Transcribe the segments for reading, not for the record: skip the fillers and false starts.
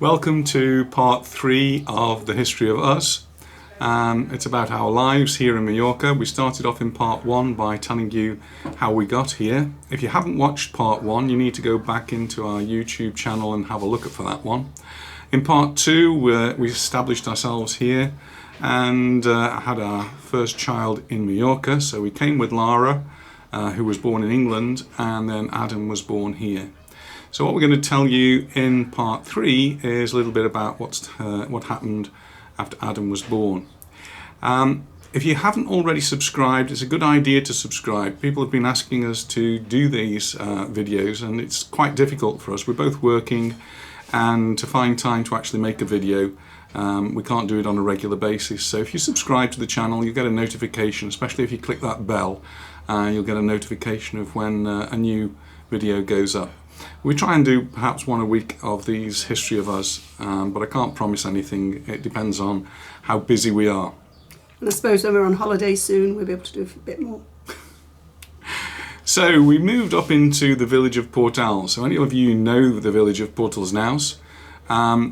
Welcome to part 3 of the history of us. It's about our lives here in Mallorca. We started off in part 1 by telling you how we got here. If you haven't watched part 1, you need to go back into our YouTube channel and have a look for that one. In part 2, we established ourselves here and had our first child in Mallorca. So we came with Lara, who was born in England, and then Adam was born here. So what we're going to tell you in part 3 is a little bit about what happened after Adam was born. If you haven't already subscribed, it's a good idea to subscribe. People have been asking us to do these videos, and it's quite difficult for us. We're both working, and to find time to actually make a video, we can't do it on a regular basis. So if you subscribe to the channel, you get a notification, especially if you click that bell, you'll get a notification of when a new video goes up. We try and do perhaps one a week of these history of us, but I can't promise anything. It depends on how busy we are. And I suppose when we're on holiday soon, we'll be able to do a bit more. So we moved up into the village of Portal. So any of you know the village of Portalsnaus.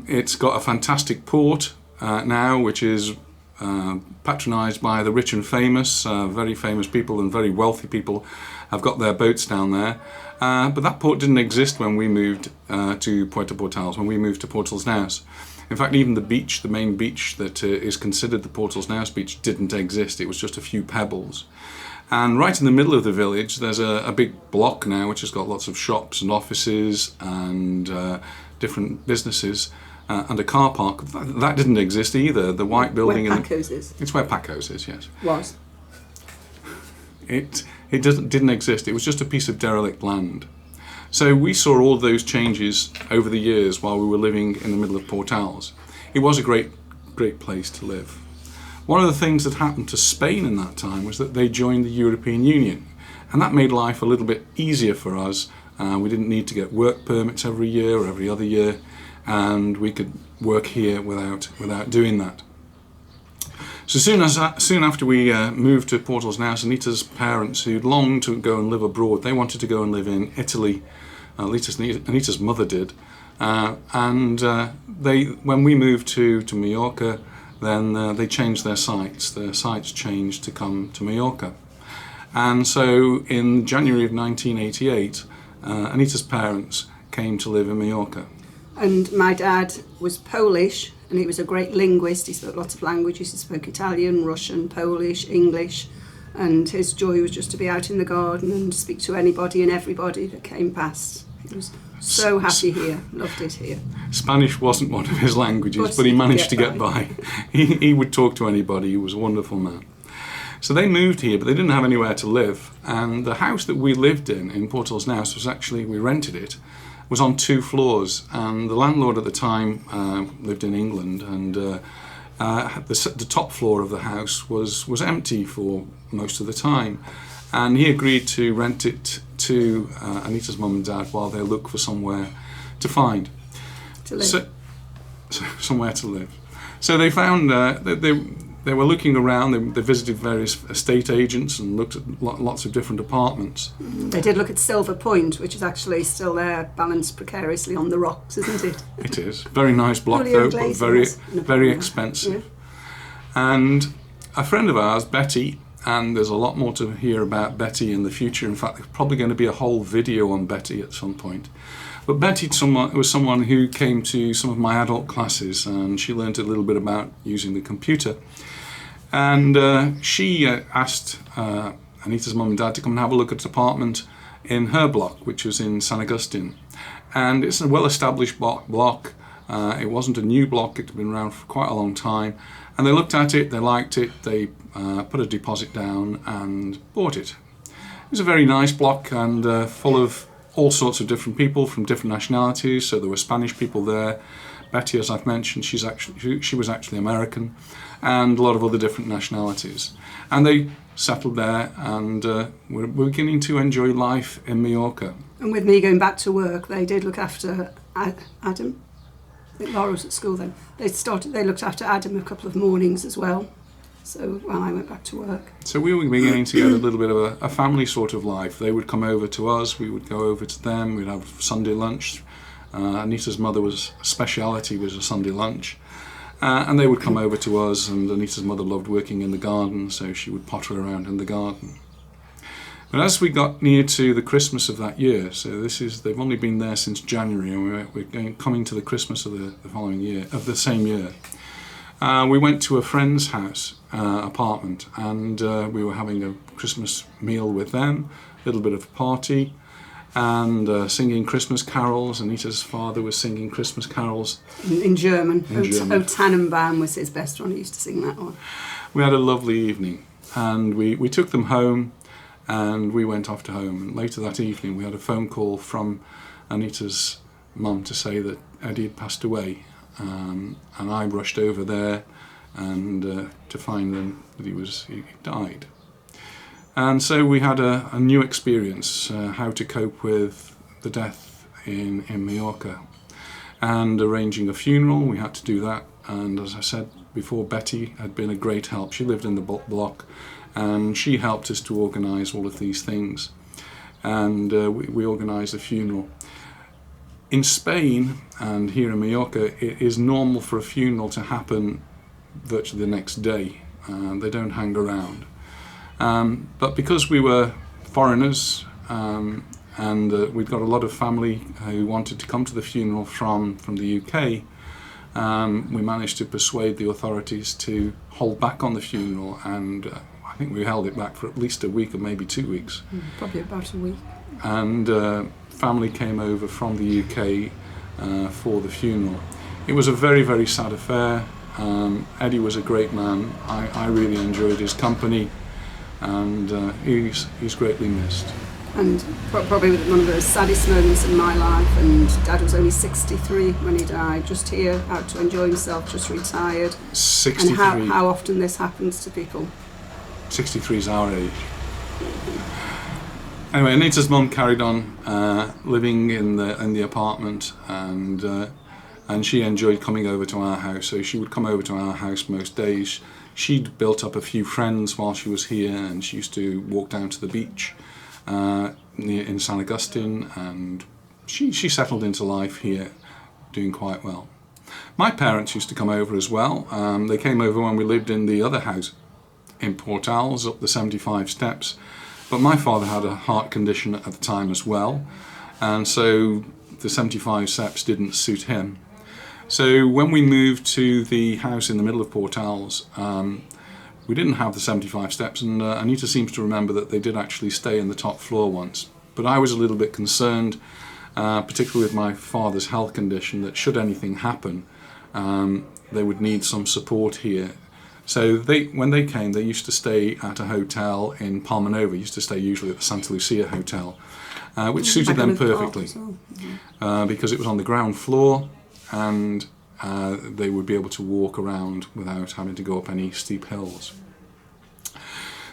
It's got a fantastic port now, which is patronised by the rich and famous. Very famous people and very wealthy people have got their boats down there. But that port didn't exist when we moved to Puerto Portals, when we moved to Portalsnaus. In fact, even the beach, the main beach that is considered the Portalsnaus beach, didn't exist. It was just a few pebbles. And right in the middle of the village, there's a big block now, which has got lots of shops and offices and different businesses and a car park. That didn't exist either. The white building... Where Paco's is. It's where Paco's is, yes. Was. It didn't exist. It was just a piece of derelict land. So we saw all those changes over the years while we were living in the middle of Portals. It was a great place to live. One of the things that happened to Spain in that time was that they joined the European Union, and that made life a little bit easier for us. We didn't need to get work permits every year or every other year, and we could work here without doing that. So soon after we moved to Portalsnaus, Anita's parents, who'd longed to go and live abroad, they wanted to go and live in Italy. Anita's mother did. When we moved to Mallorca, then they changed their sites. Their sites changed to come to Mallorca. And so in January of 1988, Anita's parents came to live in Mallorca. And my dad was Polish, and he was a great linguist. He spoke lots of languages. He spoke Italian, Russian, Polish, English, and his joy was just to be out in the garden and speak to anybody and everybody that came past. He was so happy here, loved it here. Spanish wasn't one of his languages, but he managed to get by. He would talk to anybody. He was a wonderful man. So they moved here, but they didn't have anywhere to live. And the house that we lived in Portalsnaus was actually, we rented it, was on 2 floors. And the landlord at the time lived in England, and the top floor of the house was empty for most of the time. And he agreed to rent it to Anita's mum and dad while they look for somewhere to find. To live. So somewhere to live. So they found they were looking around. They visited various estate agents and looked at lots of different apartments. They did look at Silver Point, which is actually still there, balanced precariously on the rocks, isn't it? It is. Very nice block though, but very expensive. Yeah. And a friend of ours, Betty, and there's a lot more to hear about Betty in the future. In fact, there's probably going to be a whole video on Betty at some point. But Betty was someone who came to some of my adult classes, and she learned a little bit about using the computer. And she asked Anita's mum and dad to come and have a look at an apartment in her block, which was in San Agustin. And it's a well-established block. It wasn't a new block. It had been around for quite a long time. And they looked at it, they liked it, they put a deposit down and bought it. It was a very nice block and full of all sorts of different people from different nationalities. So there were Spanish people there. Betty, as I've mentioned, she was actually American, and a lot of other different nationalities. And they settled there and were beginning to enjoy life in Mallorca. And with me going back to work, they did look after Adam. I think Laura was at school then. They looked after Adam a couple of mornings as well. So while I went back to work. So we were beginning to get a little bit of a family sort of life. They would come over to us, we would go over to them, we'd have Sunday lunch, Anita's mother speciality was a Sunday lunch. And they would come over to us, and Anita's mother loved working in the garden, so she would potter around in the garden. But as we got near to the Christmas of that year, so they've only been there since January, and we're coming to the Christmas of the following year, of the same year. We went to a friend's house, apartment, and we were having a Christmas meal with them, a little bit of a party, and singing Christmas carols. Anita's father was singing Christmas carols. In German. German. O Tannenbaum was his best one. He used to sing that one. We had a lovely evening, and we took them home, and we went off to home. And later that evening we had a phone call from Anita's mum to say that Eddie had passed away, and I rushed over there and to find that he died. And so we had a new experience, how to cope with the death in Mallorca. And arranging a funeral, we had to do that. And as I said before, Betty had been a great help. She lived in the block, and she helped us to organise all of these things. And we organised a funeral. In Spain and here in Mallorca, it is normal for a funeral to happen virtually the next day. They don't hang around. But because we were foreigners, and we'd got a lot of family who wanted to come to the funeral from the UK, we managed to persuade the authorities to hold back on the funeral, and I think we held it back for at least a week or maybe 2 weeks. Probably about a week. And family came over from the UK for the funeral. It was a very, very sad affair. Eddie was a great man. I really enjoyed his company, and he's greatly missed. And probably one of the saddest moments in my life, and Dad was only 63 when he died, just here, out to enjoy himself, just retired. 63. And how often this happens to people. 63 is our age. Anyway, Anita's mum carried on living in the apartment, and she enjoyed coming over to our house, so she would come over to our house most days. She'd built up a few friends while she was here, and she used to walk down to the beach in San Agustin, and she settled into life here, doing quite well. My parents used to come over as well. They came over when we lived in the other house in Port Owls, up the 75 steps, but my father had a heart condition at the time as well, and so the 75 steps didn't suit him. So when we moved to the house in the middle of Port Owls, we didn't have the 75 steps, and Anita seems to remember that they did actually stay in the top floor once. But I was a little bit concerned, particularly with my father's health condition, that should anything happen, they would need some support here. So when they came, they used to stay at a hotel in Palma Nova. Used to stay usually at the Santa Lucia Hotel, which suited them perfectly, because it was on the ground floor, and they would be able to walk around without having to go up any steep hills.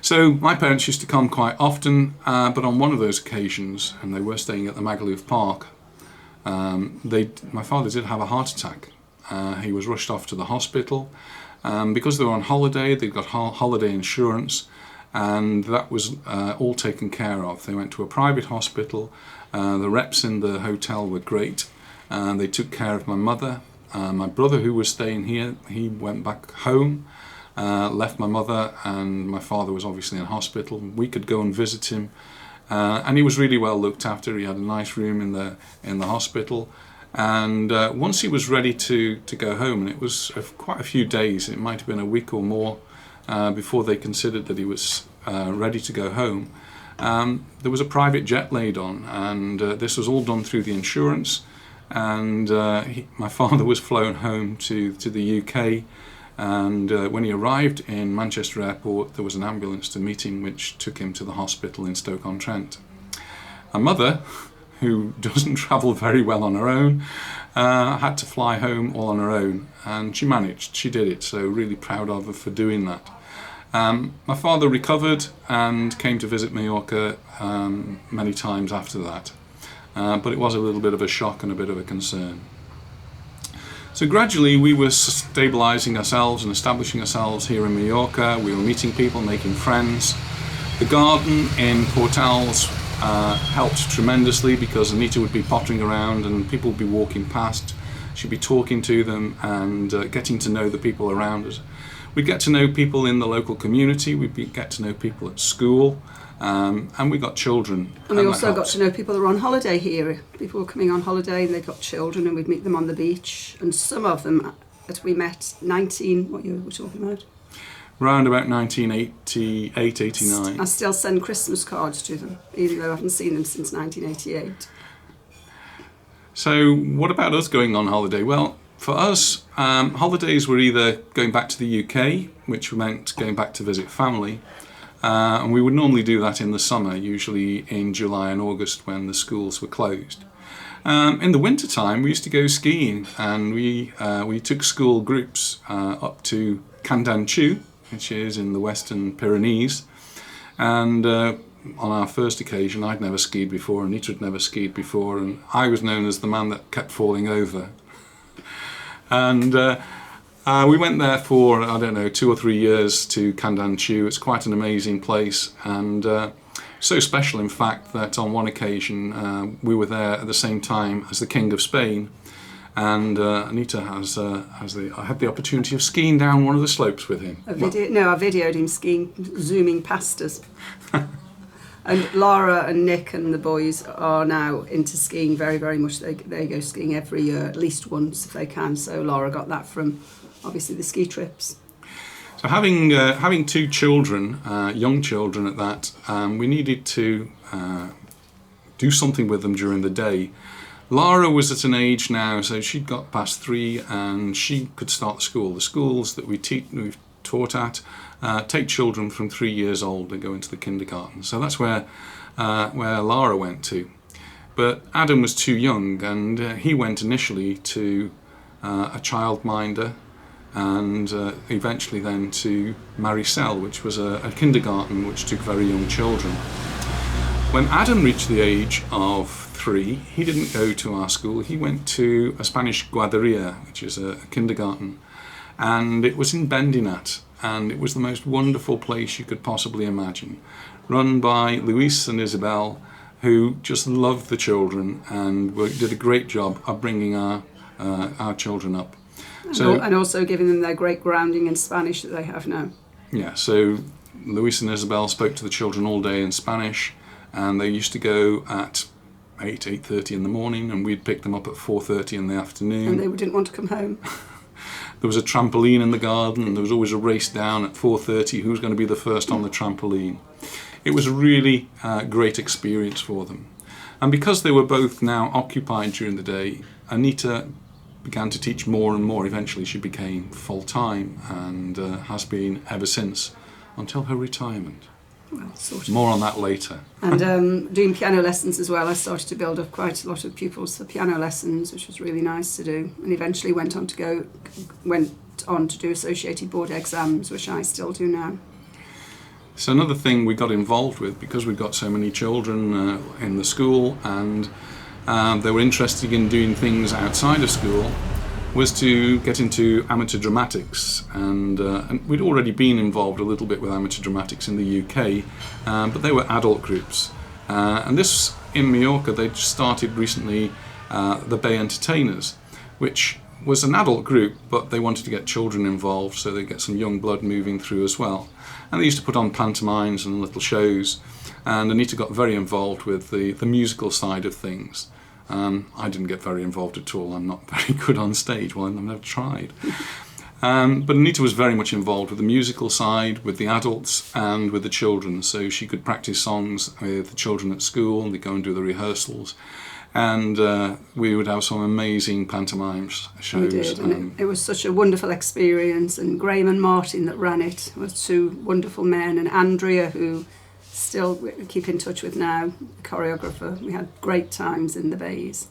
So my parents used to come quite often, but on one of those occasions, and they were staying at the Magaluf Park, my father did have a heart attack. He was rushed off to the hospital. Because they were on holiday, they'd got holiday insurance, and that was all taken care of. They went to a private hospital. The reps in the hotel were great, and they took care of my mother. My brother, who was staying here, he went back home, left my mother, and my father was obviously in hospital. We could go and visit him, and he was really well looked after. He had a nice room in the hospital. And once he was ready to go home, and it was quite a few days, it might have been a week or more before they considered that he was ready to go home, there was a private jet laid on, and this was all done through the insurance, and my father was flown home to the UK, and when he arrived in Manchester Airport, there was an ambulance to meet him which took him to the hospital in Stoke-on-Trent. My mother, who doesn't travel very well on her own, had to fly home all on her own, and she managed, she did it, so really proud of her for doing that. My father recovered and came to visit Mallorca many times after that, but it was a little bit of a shock and a bit of a concern. So gradually we were stabilising ourselves and establishing ourselves here in Mallorca. We were meeting people, making friends. The garden in Port Owls helped tremendously, because Anita would be pottering around and people would be walking past. She'd be talking to them and getting to know the people around us. We'd get to know people in the local community, get to know people at school, and we got children. And we also got to know people that were on holiday here. People were coming on holiday and they got children, and we'd meet them on the beach. And some of them that we met, what year were we talking about? Around about 1988, 89. I still send Christmas cards to them, even though I haven't seen them since 1988. So what about us going on holiday? Well, for us, holidays were either going back to the UK, which meant going back to visit family, and we would normally do that in the summer, usually in July and August when the schools were closed. In the winter time, we used to go skiing, and we took school groups up to Candanchu, which is in the Western Pyrenees, and on our first occasion, I'd never skied before, Anita had never skied before, and I was known as the man that kept falling over. And we went there for, 2 or 3 years to Candanchu. It's quite an amazing place, and so special, in fact, that on one occasion we were there at the same time as the King of Spain, and Anita I had the opportunity of skiing down one of the slopes with him. I videoed him skiing, zooming past us. And Laura and Nick and the boys are now into skiing very, very much. They go skiing every year, at least once if they can. So Laura got that from, obviously, the ski trips. So having 2 children, young children at that, we needed to do something with them during the day. Laura was at an age now, so she'd got past 3 and she could start school. The schools that we've taught at take children from 3 years old and go into the kindergarten. So that's where Laura went to. But Adam was too young, and he went initially to a childminder, and eventually then to Maricel, which was a kindergarten which took very young children. When Adam reached the age of 3, he didn't go to our school. He went to a Spanish guarderia, which is a kindergarten, and it was in Bendinat. And it was the most wonderful place you could possibly imagine, run by Luis and Isabel, who just loved the children and did a great job of bringing our children up. And also giving them their great grounding in Spanish that they have now. Yeah, so Luis and Isabel spoke to the children all day in Spanish, and they used to go at 8:30 in the morning, and we'd pick them up at 4:30 in the afternoon. And they didn't want to come home. There was a trampoline in the garden, and there was always a race down at 4:30 who's going to be the first on the trampoline. It was a really great experience for them. And because they were both now occupied during the day, Anita began to teach more and more. Eventually she became full-time, and has been ever since, until her retirement. Well, sort of. More on that later. And doing piano lessons as well. I started to build up quite a lot of pupils for piano lessons, which was really nice to do. And eventually went on to do associated board exams, which I still do now. So another thing we got involved with, because we've got so many children in the school, and they were interested in doing things outside of school, was to get into amateur dramatics, and we'd already been involved a little bit with amateur dramatics in the UK, but they were adult groups. And this, in Mallorca, they just started recently the Bay Entertainers, which was an adult group, but they wanted to get children involved so they get some young blood moving through as well. And they used to put on pantomimes and little shows, and Anita got very involved with the musical side of things. I didn't get very involved at all. I'm not very good on stage. Well, I've never tried. But Anita was very much involved with the musical side, with the adults and with the children. So she could practice songs with the children at school, and they'd go and do the rehearsals. And we would have some amazing pantomime shows. We did, and it was such a wonderful experience. And Graham and Martin that ran it were 2 wonderful men, and Andrea, who still we keep in touch with now, the choreographer. We had great times in the bays.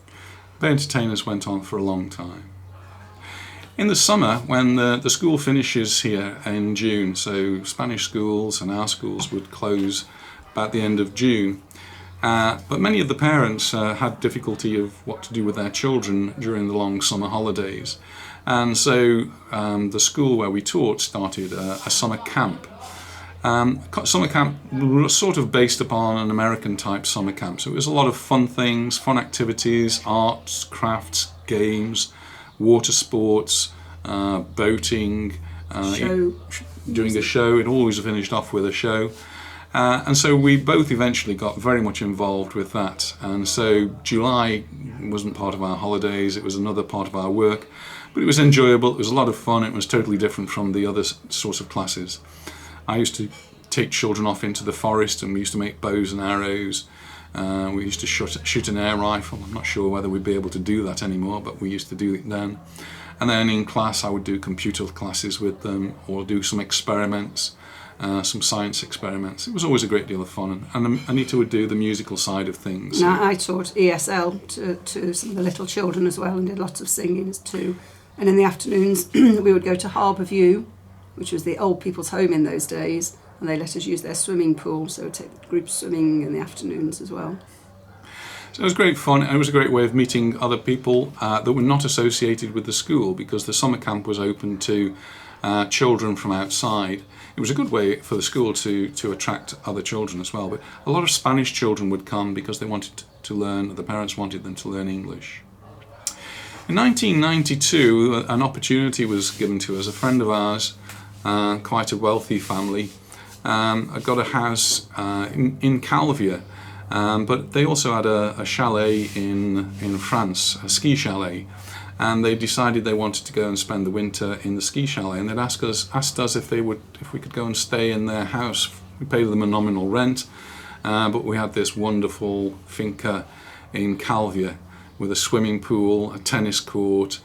The Entertainers went on for a long time. In the summer, when the school finishes here in June, so Spanish schools and our schools would close about the end of June, but many of the parents had difficulty of what to do with their children during the long summer holidays. And so the school where we taught started a summer camp. Summer camp was sort of based upon an American type summer camp. So it was a lot of fun things, fun activities, arts, crafts, games, water sports, boating, Show. doing a show. It always finished off with a show. And so we both eventually got very much involved with that. And so July wasn't part of our holidays, it was another part of our work. But it was enjoyable, it was a lot of fun, it was totally different from the other sorts of classes. I used to take children off into the forest and we used to make bows and arrows. We used to shoot an air rifle. I'm not sure whether we'd be able to do that anymore, but we used to do it then. And then in class I would do computer classes with them or do some experiments. Some science experiments. It was always a great deal of fun, and Anita would do the musical side of things. Now, I taught ESL to some of the little children as well and did lots of singing too. And in the afternoons we would go to Harbour View, which was the old people's home in those days, and they let us use their swimming pool, so we'd take group swimming in the afternoons as well. So it was great fun, and it was a great way of meeting other people that were not associated with the school, because the summer camp was open to children from outside. It was a good way for the school to attract other children as well. But a lot of Spanish children would come because they wanted to learn, the parents wanted them to learn English. In 1992, an opportunity was given to us. A friend of ours, quite a wealthy family, had got a house in Calvia, but they also had a chalet in France, a ski chalet. And they decided they wanted to go and spend the winter in the ski chalet, and they'd asked us if we could go and stay in their house. We paid them a nominal rent, but we had this wonderful finca in Calvia with a swimming pool, a tennis court,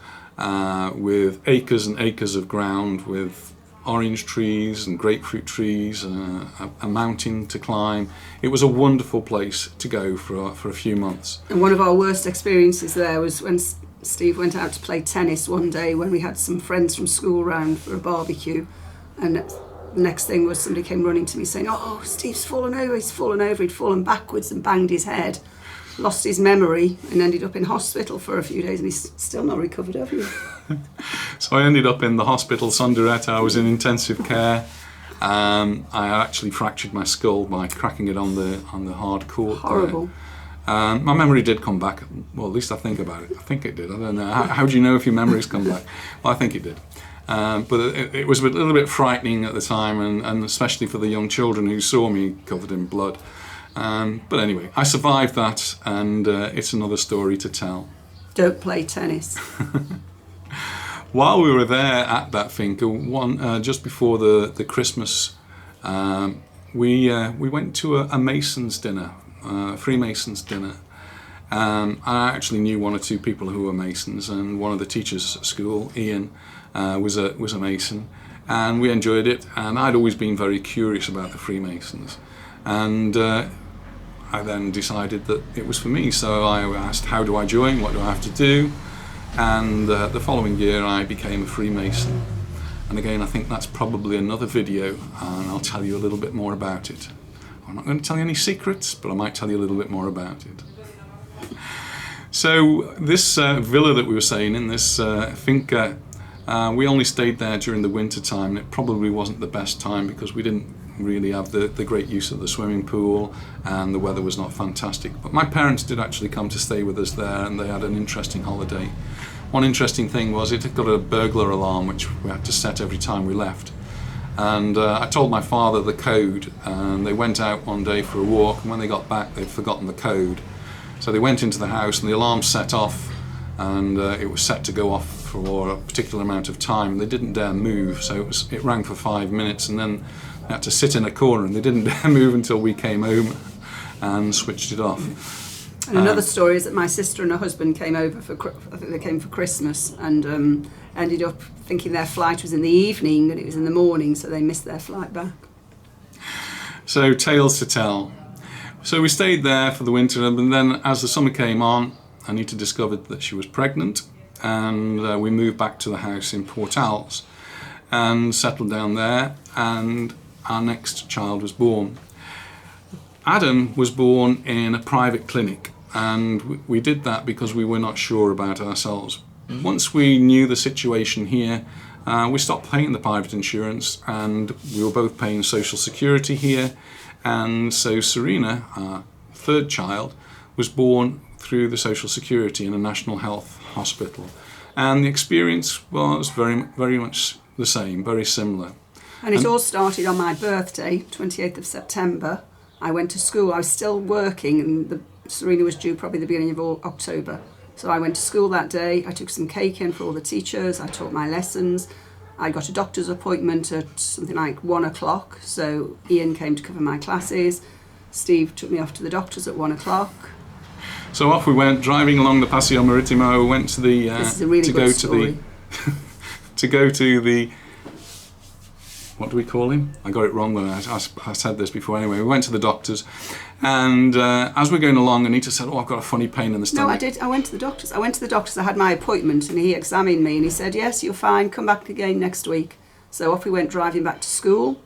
with acres and acres of ground, with orange trees and grapefruit trees, a mountain to climb. It was a wonderful place to go for a few months. And one of our worst experiences there was when Steve went out to play tennis one day when we had some friends from school round for a barbecue, and the next thing was somebody came running to me saying, "Oh, Steve's fallen over, he's fallen over." He'd fallen backwards and banged his head, lost his memory and ended up in hospital for a few days, and he's still not recovered, have you? So I ended up in the hospital, Sunderette. I was in intensive care. I actually fractured my skull by cracking it on the hard court. Horrible. My memory did come back. Well, at least I think about it. I think it did. I don't know. How do you know if your memories come back? Well, I think it did. But it was a little bit frightening at the time, and especially for the young children who saw me covered in blood. But anyway, I survived that, and it's another story to tell. Don't play tennis. While we were there at that finca, just before the Christmas, we went to a Mason's dinner. Freemasons dinner. I actually knew one or two people who were Masons, and one of the teachers at school, Ian, was a Mason, and we enjoyed it. And I'd always been very curious about the Freemasons, and I then decided that it was for me. So I asked, how do I join? What do I have to do? And the following year I became a Freemason. And again, I think that's probably another video, and I'll tell you a little bit more about it. I'm not going to tell you any secrets, but I might tell you a little bit more about it. So this villa that we were staying in, this finca, we only stayed there during the winter time, and it probably wasn't the best time because we didn't really have the great use of the swimming pool, and the weather was not fantastic. But my parents did actually come to stay with us there, and they had an interesting holiday. One interesting thing was it had got a burglar alarm which we had to set every time we left. And I told my father the code, and they went out one day for a walk, and when they got back they'd forgotten the code. So they went into the house and the alarm set off, and it was set to go off for a particular amount of time. They didn't dare move, so it rang for 5 minutes, and then they had to sit in a corner, and they didn't dare move until we came home and switched it off. And another story is that my sister and her husband came over I think they came for Christmas, and ended up thinking their flight was in the evening and it was in the morning, so they missed their flight back. So tales to tell. So we stayed there for the winter, and then as the summer came on, Anita discovered that she was pregnant, and we moved back to the house in Port Alps and settled down there, and our next child was born. Adam was born in a private clinic, and we did that because we were not sure about ourselves. Once we knew the situation here, We stopped paying the private insurance, and we were both paying social security here. And so Serena, our third child, was born through the social security in a national health hospital. And the experience was very much the same, very similar. And it all started on my birthday, 28th of September. I went to school. I was still working, and Serena was due probably the beginning of October. So I went to school that day. I took some cake in for all the teachers. I taught my lessons. I got a doctor's appointment at something like 1 o'clock. So Ian came to cover my classes. Steve took me off to the doctor's at 1 o'clock. So off we went, driving along the Paseo Maritimo. Went to the this is a really good story. To go to the, what do we call him? I got it wrong when I said this before. Anyway, we went to the doctors, and as we're going along, Anita said, "Oh, I've got a funny pain in the stomach." No, I did. I went to the doctors. I had my appointment, and he examined me, and he said, "Yes, you're fine. Come back again next week." So off we went, driving back to school.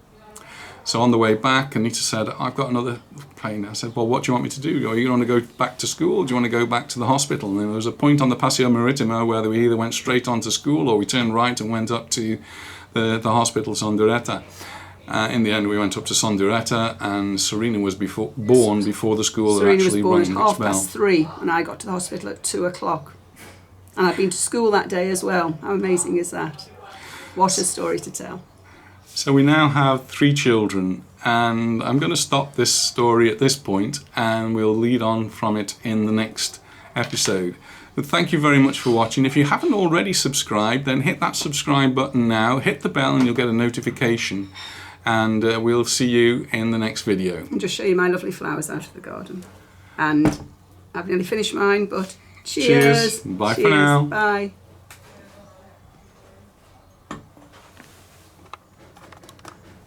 So on the way back, Anita said, "I've got another pain." I said, "Well, what do you want me to do? Are you going to go back to school? Do you want to go back to the hospital?" And there was a point on the Paseo Maritimo where we either went straight on to school or we turned right and went up to the hospital Sonduretta. In the end, we went up to Sonduretta, and Serena was born before the school had actually rung its bell. Serena was born at 3:30, and I got to the hospital at 2 o'clock. And I'd been to school that day as well. How amazing is that? What a story to tell. So we now have 3 children, and I'm going to stop this story at this point, and we'll lead on from it in the next episode. But thank you very much for watching. If you haven't already subscribed, then hit that subscribe button now, hit the bell, and you'll get a notification. And we'll see you in the next video. I'll just show you my lovely flowers out of the garden. And I've nearly finished mine, but cheers. Bye for now. Bye.